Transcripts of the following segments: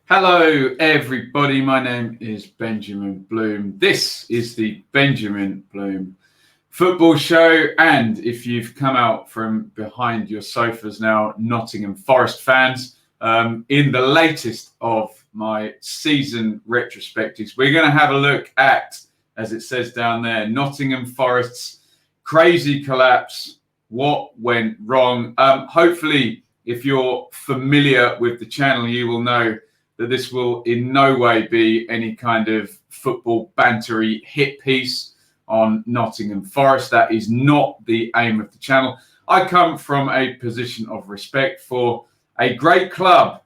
Hello, everybody. My name is Benjamin Bloom. This is the Benjamin Bloom Football Show. And if you've come out from behind your sofas now, Nottingham Forest fans, in the latest of my season retrospectives, we're going to have a look at, as it says down there, Nottingham Forest's crazy collapse. What went wrong? Hopefully, if you're familiar with the channel, you will know that this will in no way be any kind of football bantery hit piece on Nottingham Forest. That is not the aim of the channel. I come from a position of respect for a great club,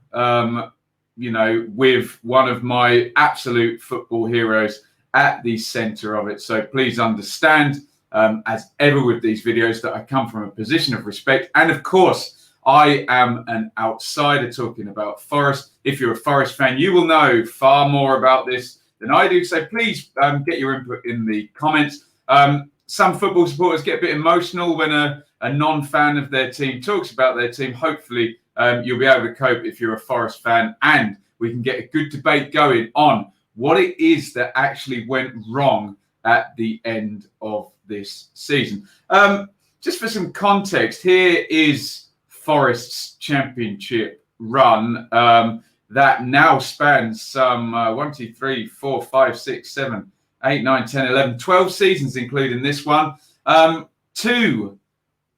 with one of my absolute football heroes at the centre of it. So please understand, as ever with these videos, that I come from a position of respect. And of course, I am an outsider talking about Forest. If you're a Forest fan, you will know far more about this than I do. So please get your input in the comments. Some football supporters get a bit emotional when a non-fan of their team talks about their team. Hopefully, you'll be able to cope if you're a Forest fan, and we can get a good debate going on what it is that actually went wrong at the end of this season. Just for some context, here is Forest's championship run that now spans some 1, 2, 3, 4, 5, 6, 7, 8, 9, 10, 11, 12 seasons, including this one. 2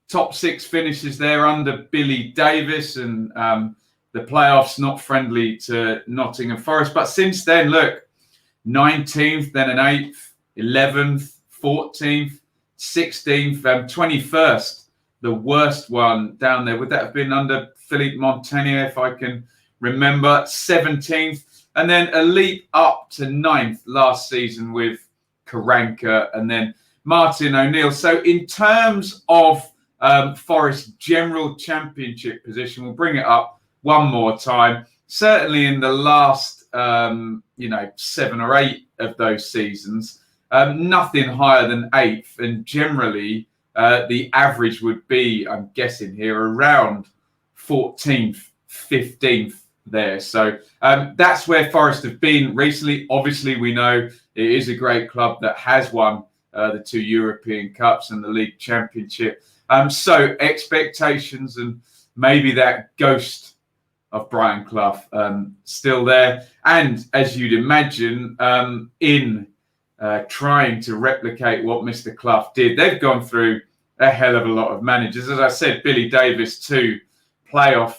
top 6 finishes there under Billy Davis, and the playoffs not friendly to Nottingham Forest. But since then, look, 19th, then an 8th, 11th, 14th, 16th, 21st. The worst one down there. Would that have been under Philippe Montagnier, if I can remember? 17th. And then a leap up to 9th last season with Karanka and then Martin O'Neill. So in terms of Forest's general championship position, we'll bring it up one more time. Certainly in the last, 7 or 8 of those seasons, nothing higher than 8th. And generally, the average would be, I'm guessing here, around 14th, 15th there. So that's where Forest have been recently. Obviously, we know it is a great club that has won the 2 European Cups and the League Championship. So expectations and maybe that ghost of Brian Clough still there. And as you'd imagine, in trying to replicate what Mr. Clough did, they've gone through a hell of a lot of managers. As I said, Billy Davis, 2 playoff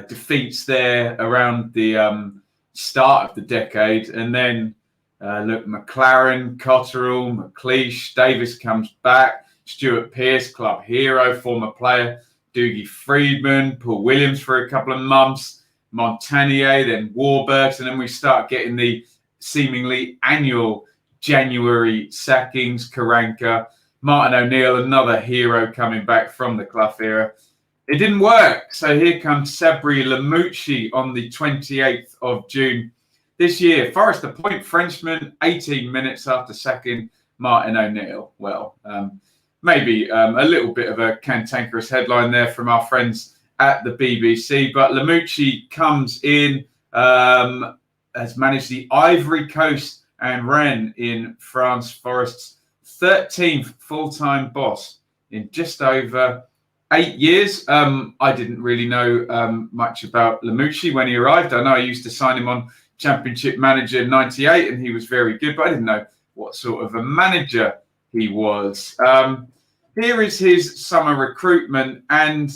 defeats there around the start of the decade. And then, McLaren, Cotterill, McLeish, Davis comes back, Stuart Pearce, club hero, former player, Dougie Freedman, Paul Williams for a couple of months, Montagnier, then Warburton, and we start getting the seemingly annual January sackings, Karanka, Martin O'Neill, another hero coming back from the Clough era. It didn't work. So here comes Sabri Lamouchi on the 28th of June this year. Forest appoint Frenchman 18 minutes after sacking Martin O'Neill. Well, maybe a little bit of a cantankerous headline there from our friends at the BBC. But Lamouchi comes in, has managed the Ivory Coast and Rennes in France. Forest's 13th full-time boss in just over 8 years. I didn't really know much about Lamouchi when he arrived. I know I used to sign him on Championship Manager in 98 and he was very good, but I didn't know what sort of a manager he was. Here is his summer recruitment, and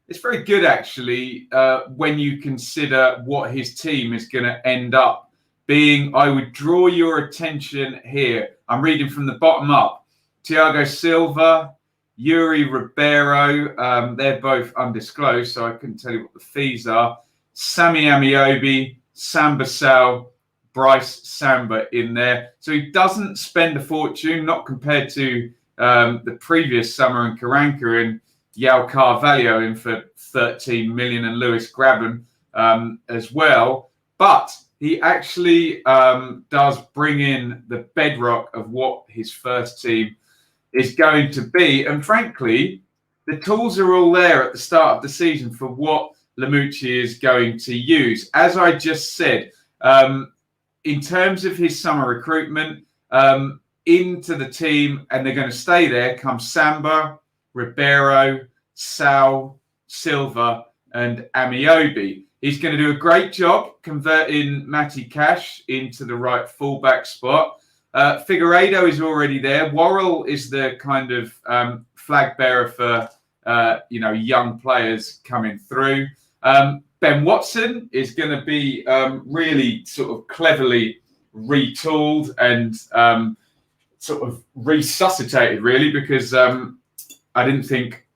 it's very good actually when you consider what his team is going to end up being. I would draw your attention here. I'm reading from the bottom up. Thiago Silva, Yuri Ribeiro, they're both undisclosed, so I couldn't tell you what the fees are. Sammy Amiobi, Samba Sal, Bryce Samba in there. So he doesn't spend a fortune, not compared to the previous summer in Karanka and Yao Carvalho in for 13 million and Lewis Graben as well. But he actually does bring in the bedrock of what his first team is going to be. And frankly, the tools are all there at the start of the season for what Lamouchi is going to use. As I just said, in terms of his summer recruitment into the team, and they're going to stay there, come Samba, Ribeiro, Sal, Silva, and Amiobi. He's going to do a great job converting Matty Cash into the right fullback spot. Figueiredo is already there. Worrell is the kind of flag bearer for young players coming through. Ben Watson is going to be really sort of cleverly retooled and sort of resuscitated, really, because I didn't think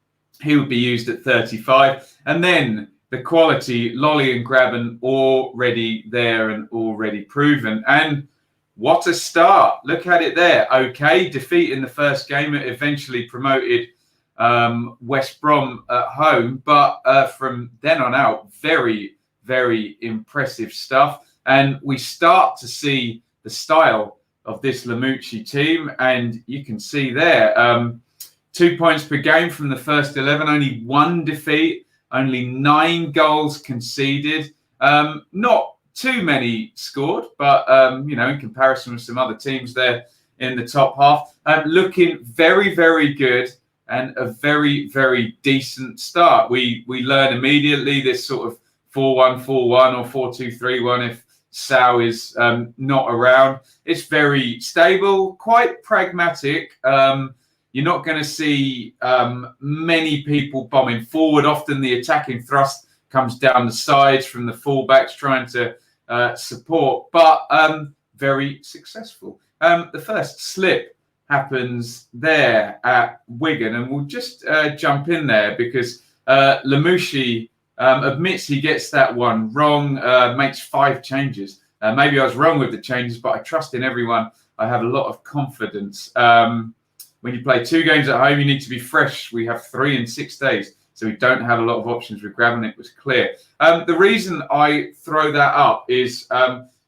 he would be used at 35. And then the quality, Lolly and Graben, already there and already proven. And what a start. Look at it there. Okay, defeat in the first game. It eventually promoted West Brom at home. But from then on out, very, very impressive stuff. And we start to see the style of this Lamouchi team. And you can see there, 2 points per game from the first 11, only one defeat, only 9 goals conceded. Not too many scored, but, in comparison with some other teams there in the top half, looking very, very good and a very, very decent start. We learn immediately this sort of 4-1-4-1 or 4-2-3-1 if Sal is not around. It's very stable, quite pragmatic. You're not going to see many people bombing forward. Often the attacking thrust comes down the sides from the fullbacks trying to support, but very successful. The first slip happens there at Wigan, and we'll just jump in there because Lamouchi admits he gets that one wrong, makes 5 changes. Maybe I was wrong with the changes, but I trust in everyone. I have a lot of confidence. When you play 2 games at home, you need to be fresh. We have 3 in 6 days, so we don't have a lot of options with Graben. It was clear. The reason I throw that up is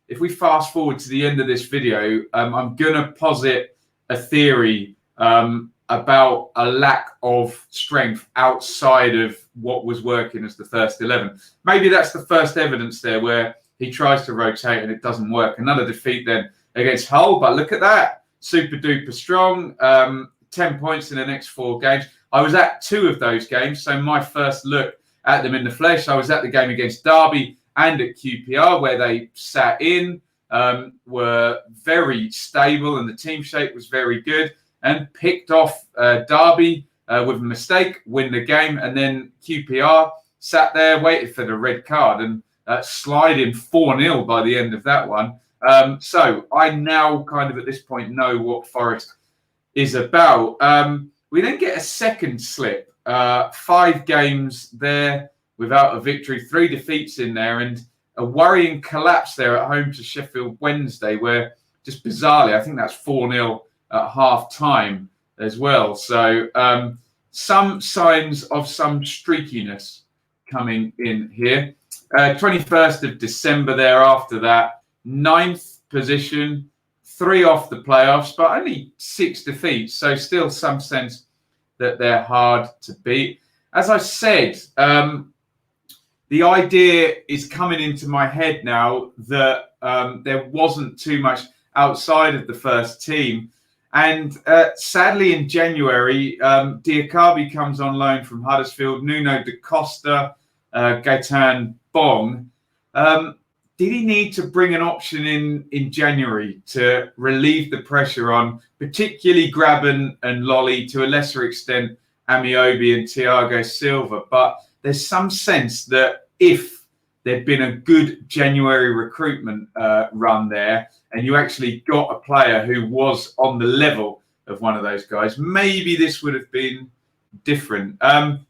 if we fast forward to the end of this video, I'm going to posit a theory about a lack of strength outside of what was working as the first 11. Maybe that's the first evidence there where he tries to rotate and it doesn't work. Another defeat then against Hull, but look at that. Super duper strong, 10 points in the next 4 games. I was at 2 of those games, so my first look at them in the flesh, I was at the game against Derby and at QPR where they sat in, were very stable and the team shape was very good and picked off Derby with a mistake, win the game, and then QPR sat there, waited for the red card and sliding 4-0 by the end of that one. So I now kind of at this point know what Forest is about. We then get a second slip, 5 games there without a victory, 3 defeats in there, and a worrying collapse there at home to Sheffield Wednesday, where just bizarrely, I think that's 4-0 at half time as well. So some signs of some streakiness coming in here. 21st of December there after that. 9th position, 3 off the playoffs, but only 6 defeats. So still some sense that they're hard to beat. As I said, the idea is coming into my head now that there wasn't too much outside of the first team. And sadly, in January, Diakabi comes on loan from Huddersfield, Nuno da Costa, Gaetan Bong. Did he need to bring an option in January to relieve the pressure on particularly Graben and Lolly, to a lesser extent Amiobi and Thiago Silva? But there's some sense that if there'd been a good January recruitment run there and you actually got a player who was on the level of one of those guys, maybe this would have been different.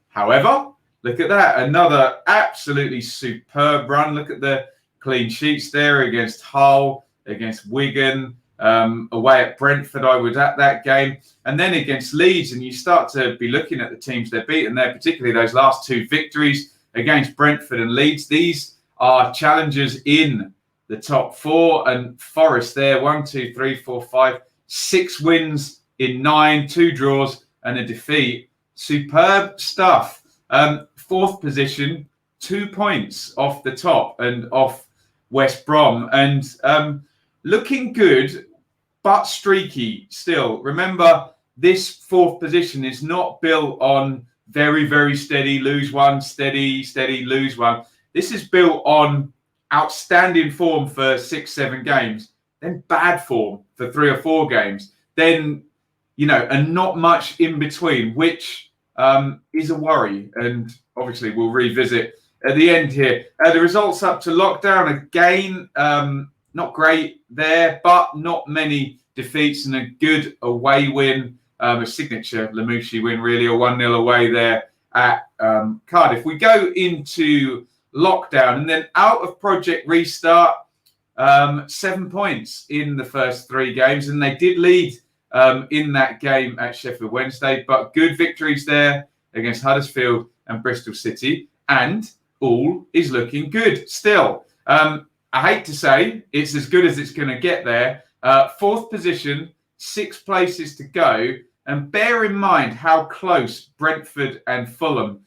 However, look at that. Another absolutely superb run. Look at the clean sheets there against Hull, against Wigan, away at Brentford. I was at that game. And then against Leeds, and you start to be looking at the teams they're beaten there, particularly those last 2 victories against Brentford and Leeds. These are challengers in the top 4, and Forest there, 1, 2, 3, 4, 5, 6 wins in 9, 2 draws and a defeat. Superb stuff. 4th position, 2 points off the top and off West Brom, and looking good, but streaky still. Remember, this 4th position is not built on very, very steady, lose one, steady, lose one. This is built on outstanding form for 6-7 games, then bad form for 3 or 4 games, then, and not much in between, which is a worry. And obviously we'll revisit at the end here. The results up to lockdown, again, not great there, but not many defeats and a good away win, a signature Lamouchi win, really, a 1-0 away there at Cardiff. We go into lockdown and then out of Project Restart, 7 points in the first 3 games, and they did lead in that game at Sheffield Wednesday, but good victories there against Huddersfield and Bristol City, and all is looking good still. I hate to say it's as good as it's going to get there. 4th position, 6 places to go, and bear in mind how close Brentford and Fulham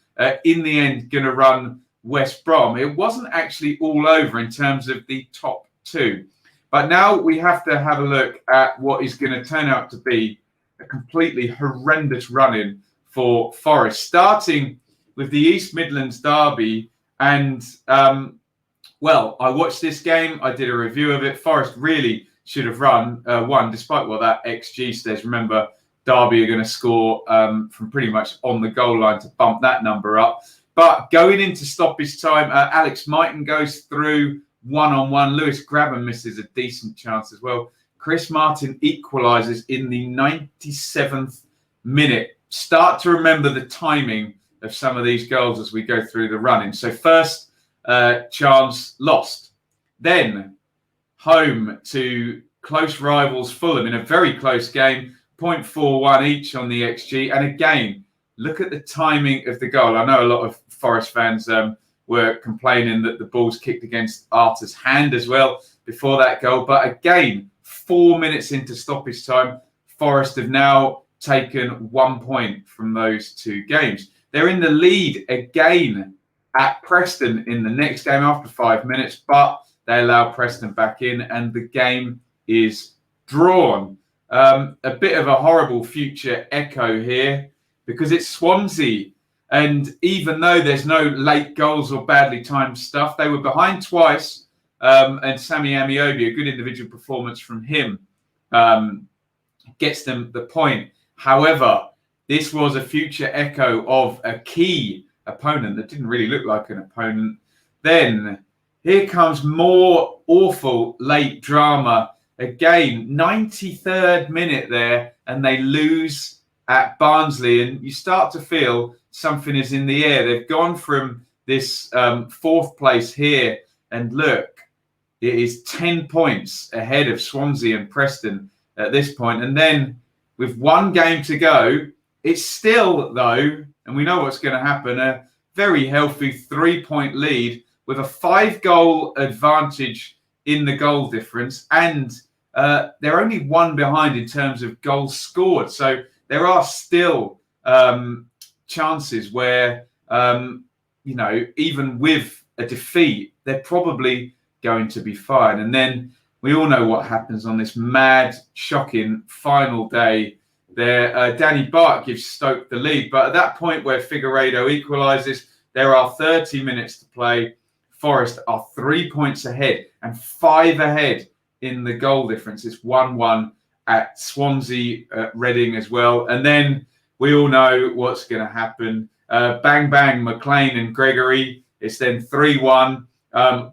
in the end going to run West Brom. It wasn't actually all over in terms of the top 2. But now we have to have a look at what is going to turn out to be a completely horrendous run-in for Forest, starting with the East Midlands derby. And, well, I watched this game. I did a review of it. Forest really should have won, despite what that XG says. Remember, Derby are going to score from pretty much on the goal line to bump that number up. But going into stoppage time, Alex Mighton goes through one-on-one. Lewis Grabban misses a decent chance as well. Chris Martin equalises in the 97th minute. Start to remember the timing of some of these goals as we go through the running. So first chance lost. Then home to close rivals Fulham in a very close game. 0.41 each on the XG. And again, look at the timing of the goal. I know a lot of Forest fans were complaining that the ball's kicked against Arta's hand as well before that goal. But again, 4 minutes into stoppage time, Forest have now taken 1 point from those 2 games. They're in the lead again at Preston in the next game after 5 minutes, but they allow Preston back in and the game is drawn. A bit of a horrible future echo here because it's Swansea. And even though there's no late goals or badly timed stuff, they were behind twice. And Sammy Amiobi, a good individual performance from him, gets them the point. However, this was a future echo of a key opponent that didn't really look like an opponent. Then here comes more awful late drama. Again, 93rd minute there, and they lose at Barnsley. And you start to feel something is in the air. They've gone from this 4th place here, and look, it is 10 points ahead of Swansea and Preston at this point. And then with 1 game to go, it's still, though, and we know what's going to happen, a very healthy 3-point lead with a 5-goal advantage in the goal difference. And they're only 1 behind in terms of goals scored. So there are still chances where, even with a defeat, they're probably going to be fine. And then we all know what happens on this mad, shocking final day there. Danny Bart gives Stoke the lead. But at that point where Figueiredo equalises, there are 30 minutes to play. Forest are 3 points ahead and 5 ahead in the goal difference. It's 1-1 at Swansea, Reading as well. And then we all know what's going to happen. Bang, bang, McLean and Gregory. It's then 3-1.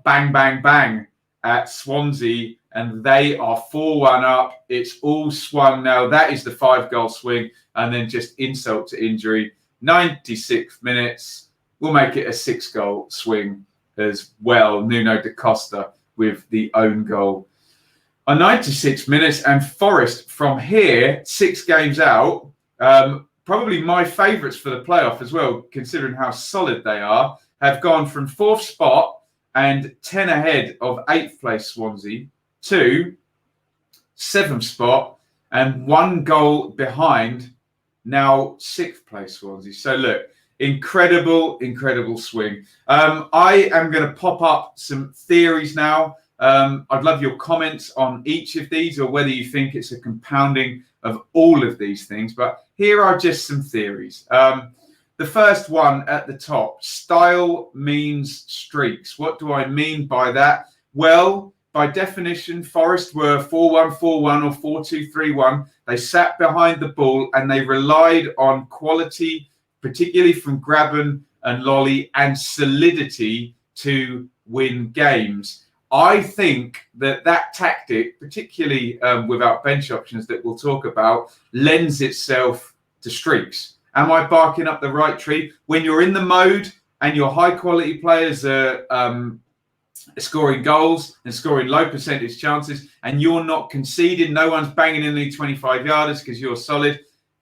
Bang, bang, bang at Swansea. And they are 4-1 up. It's all swung now. That is the 5-goal swing. And then just insult to injury. 96 minutes. We'll make it a 6-goal swing as well. Nuno da Costa with the own goal. On 96 minutes, and Forest from here, 6 games out, probably my favourites for the playoff as well, considering how solid they are, have gone from 4th spot and 10 ahead of 8th place Swansea to 7th spot and 1 goal behind now 6th place Swansea. So look, incredible swing. I am going to pop up some theories now. I'd love your comments on each of these, or whether you think it's a compounding of all of these things. But here are just some theories. The first one at the top: style means streaks. What do I mean by that? Well, by definition, Forest were 4-1-4-1 or 4-2-3-1. They sat behind the ball and they relied on quality, particularly from Grabban and Lolly, and solidity to win games. I think that tactic, particularly without bench options that we'll talk about, lends itself to streaks. Am I barking up the right tree? When you're in the mode and your high quality players are scoring goals and scoring low percentage chances, and you're not conceding, no one's banging in the 25-yarders because you're solid,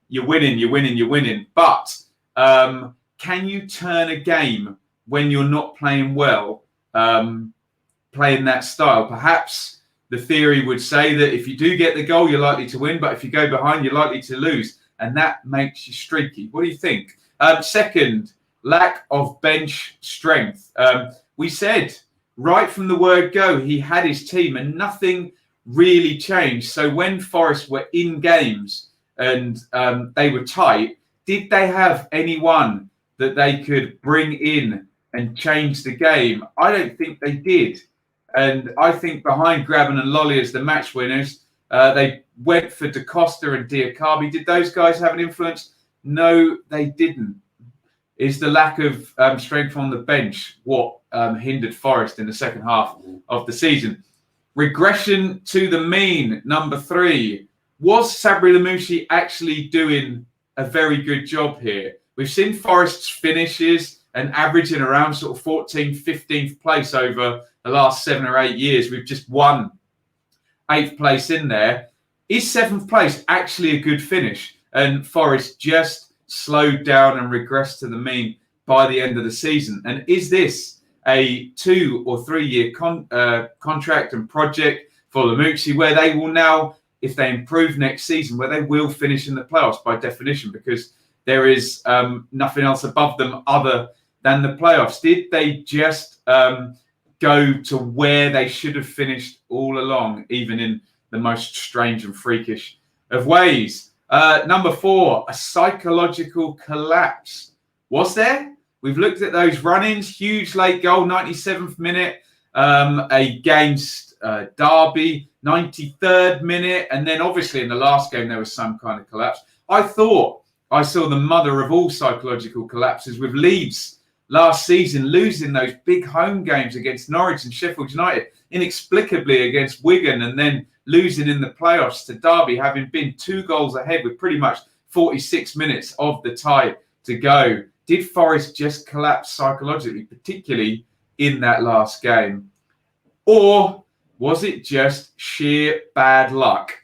you're winning. But can you turn a game when you're not playing well, playing that style? Perhaps the theory would say that if you do get the goal, you're likely to win, but if you go behind, you're likely to lose, and that makes you streaky. What do you think? Second, lack of bench strength. We said right from the word go, he had his team and nothing really changed. So when Forest were in games and they were tight, did they have anyone that they could bring in and change the game? I don't think they did. And I think behind Grabban and Lolly as the match winners, they went for Da Costa and Diakabi. Did those guys have an influence? No, they didn't. Is the lack of strength on the bench what hindered Forest in the second half of the season? Regression to the mean, number 3. Was Sabri Lamouchi actually doing a very good job here? We've seen Forest's finishes and averaging around sort of 14th, 15th place over the last 7 or 8 years. We've just won 8th place in there. Is 7th place actually a good finish? And Forest just slowed down and regressed to the mean by the end of the season. And is this a 2 or 3 year contract and project for Lamouchi, where they will now, if they improve next season, where they will finish in the playoffs by definition, because there is nothing else above them other than the playoffs? Did they just go to where they should have finished all along, even in the most strange and freakish of ways? Number 4, a psychological collapse. Was there? We've looked at those run-ins. Huge late goal, 97th minute against Derby, 93rd minute. And then obviously in the last game, there was some kind of collapse. I thought I saw the mother of all psychological collapses with Leeds last season, losing those big home games against Norwich and Sheffield United, inexplicably against Wigan, and then losing in the playoffs to Derby, having been 2 goals ahead with pretty much 46 minutes of the tie to go. Did Forest just collapse psychologically, particularly in that last game? Or was it just sheer bad luck?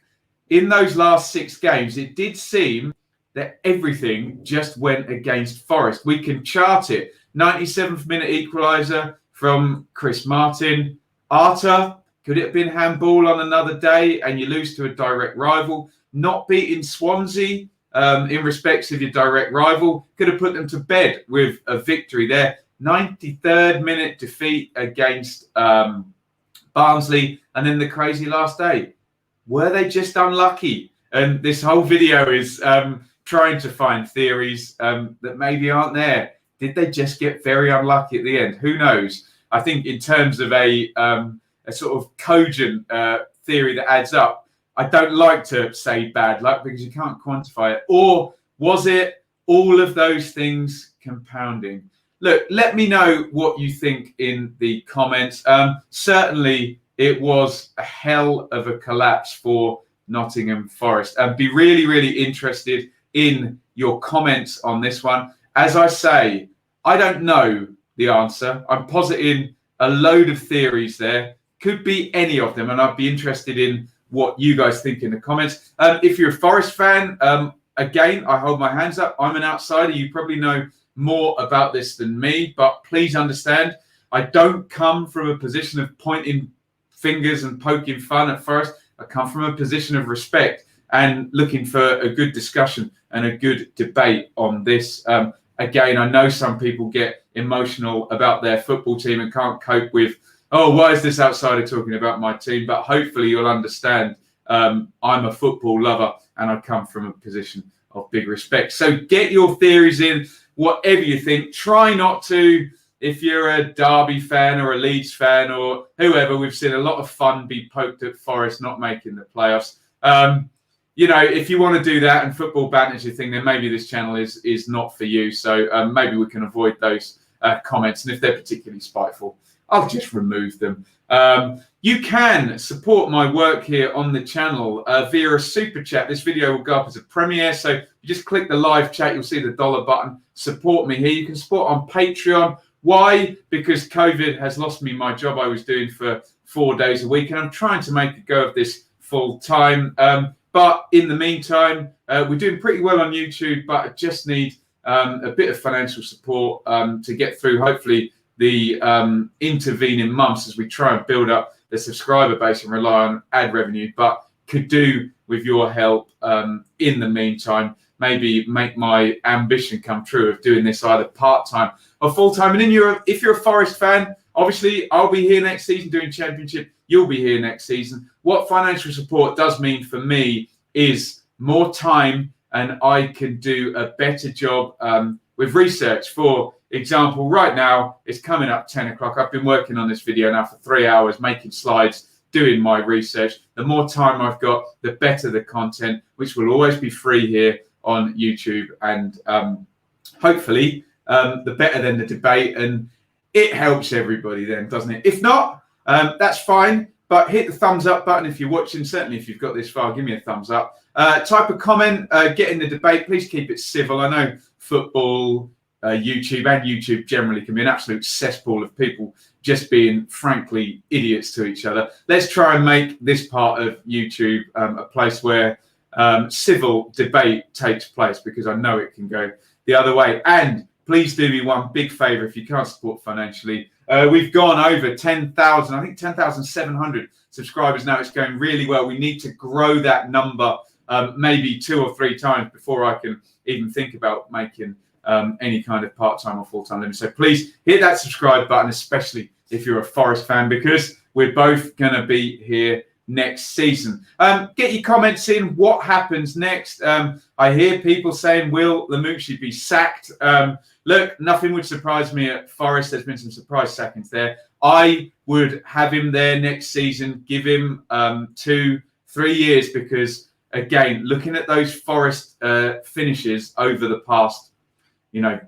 In those last 6 games, it did seem that everything just went against Forest. We can chart it. 97th minute equaliser from Chris Martin. Arta, could it have been handball on another day and you lose to a direct rival? Not beating Swansea in respects of your direct rival could have put them to bed with a victory there. 93rd minute defeat against Barnsley, and then the crazy last day. Were they just unlucky? And this whole video is trying to find theories that maybe aren't there. Did they just get very unlucky at the end? Who knows? I think in terms of a sort of cogent theory that adds up, I don't like to say bad luck because you can't quantify it. Or was it all of those things compounding? Look, let me know what you think in the comments. Certainly, it was a hell of a collapse for Nottingham Forest. And be really, really interested in your comments on this one. As I say, I don't know the answer. I'm positing a load of theories there. Could be any of them, and I'd be interested in what you guys think in the comments. If you're a Forest fan, again, I hold my hands up. I'm an outsider. You probably know more about this than me, but please understand, I don't come from a position of pointing fingers and poking fun at Forest. I come from a position of respect and looking for a good discussion and a good debate on this again, I know some people get emotional about their football team and can't cope with, oh, why is this outsider talking about my team? But hopefully you'll understand I'm a football lover and I come from a position of big respect. So get your theories in, whatever you think. Try not to, if you're a Derby fan or a Leeds fan or whoever, we've seen a lot of fun be poked at Forest not making the playoffs. You know, if you want to do that and football banter's your thing, then maybe this channel is not for you. So maybe we can avoid those comments. And if they're particularly spiteful, I'll just remove them. You can support my work here on the channel via a super chat. This video will go up as a premiere. So you just click the live chat. You'll see the dollar button. Support me here. You can support on Patreon. Why? Because COVID has lost me my job I was doing for 4 days a week. And I'm trying to make a go of this full time. But in the meantime, we're doing pretty well on YouTube, but I just need a bit of financial support to get through, hopefully, the intervening months as we try and build up the subscriber base and rely on ad revenue. But could do with your help in the meantime, maybe make my ambition come true of doing this either part-time or full-time. And if you're a Forest fan, obviously I'll be here next season doing Championship. You'll be here next season. What financial support does mean for me is more time, and I can do a better job with research. For example, right now it's coming up 10 o'clock. I've been working on this video now for 3 hours, making slides, doing my research. The more time I've got, the better the content, which will always be free here on YouTube. And hopefully the better then the debate, and it helps everybody then, doesn't it? If not, that's fine, but hit the thumbs up button if you're watching. Certainly if you've got this far, give me a thumbs up. Type a comment, get in the debate. Please keep it civil. I know football, YouTube and YouTube generally can be an absolute cesspool of people just being frankly idiots to each other. Let's try and make this part of YouTube a place where civil debate takes place, because I know it can go the other way. And please do me one big favor if you can't support financially. We've gone over 10,000, I think 10,700 subscribers now. It's going really well. We need to grow that number maybe 2 or 3 times before I can even think about making any kind of part-time or full-time limit. So please hit that subscribe button, especially if you're a Forest fan, because we're both going to be here next season. Get your comments in. What happens next? I hear people saying, will Lamouchi be sacked? Look, nothing would surprise me at Forest. There's been some surprise sackings there. I would have him there next season, give him 2-3 years, because, again, looking at those Forest finishes over the past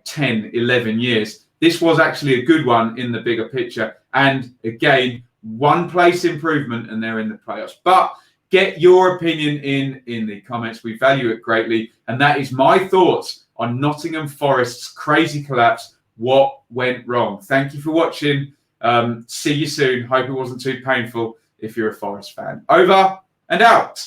10, 11 years, this was actually a good one in the bigger picture. And again, 1 place improvement and they're in the playoffs. But get your opinion in the comments. We value it greatly. And that is my thoughts on Nottingham Forest's crazy collapse. What went wrong? Thank you for watching. See you soon. Hope it wasn't too painful if you're a Forest fan. Over and out.